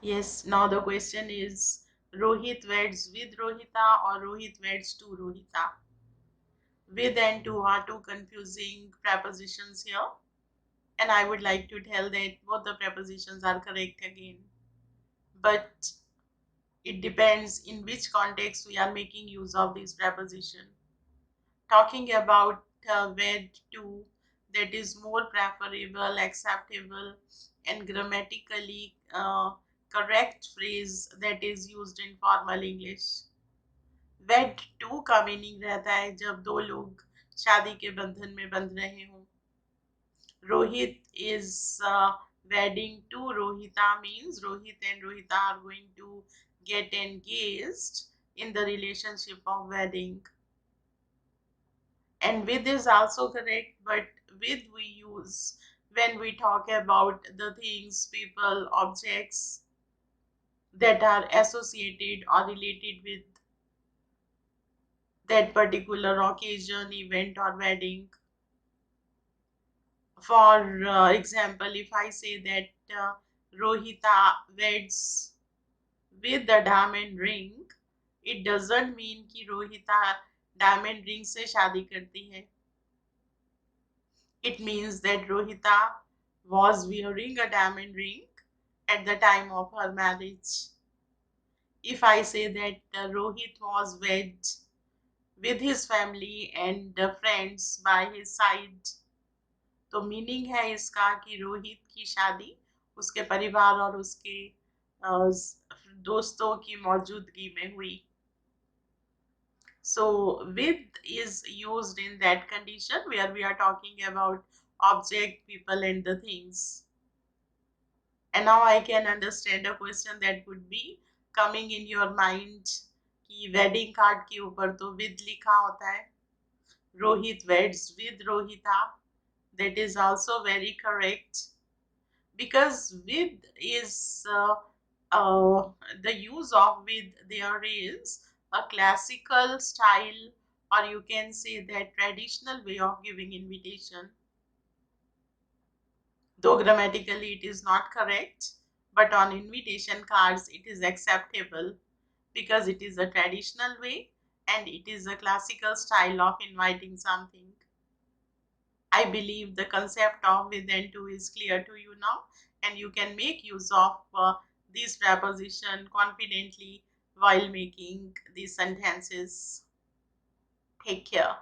Yes, now the question is Rohit weds with Rohita or Rohit weds to Rohita. With and to are two confusing prepositions here, and I would like to tell that both the prepositions are correct again. But it depends in which context we are making use of this preposition. Talking about wed to, that is more preferable, acceptable, and grammatically correct phrase that is used in formal English. Wed to का meaning रहता है जब दो लोग शादी के बंधन में बंध रहे हों. Rohit is wedding to Rohita means Rohit and Rohita are going to get engaged in the relationship of wedding. And with is also correct, but with we use when we talk about the things, people, objects that are associated or related with that particular occasion, event, or wedding. For example, if I say that Rohita weds with the diamond ring, it doesn't mean कि रोहिता diamond ring से शादी करती है. It means that Rohita was wearing a diamond ring at the time of her marriage. If I say that Rohit was wed with his family and friends by his side, तो meaning है इसका कि रोहित की शादी उसके परिवार और उसके दोस्तों की मौजूदगी में हुई. So with is used in that condition where we are talking about object, people and the things. And now I can understand a question that could be coming in your mind कि wedding card के ऊपर तो with लिखा होता है. Rohit weds with Rohita. That is also very correct, because with is the use of with there is a classical style, or you can say that traditional way of giving invitation. Though grammatically it is not correct, but on invitation cards it is acceptable because it is a traditional way and it is a classical style of inviting something. I believe the concept of with and to is clear to you now, and you can make use of these preposition confidently while making these sentences. Take care.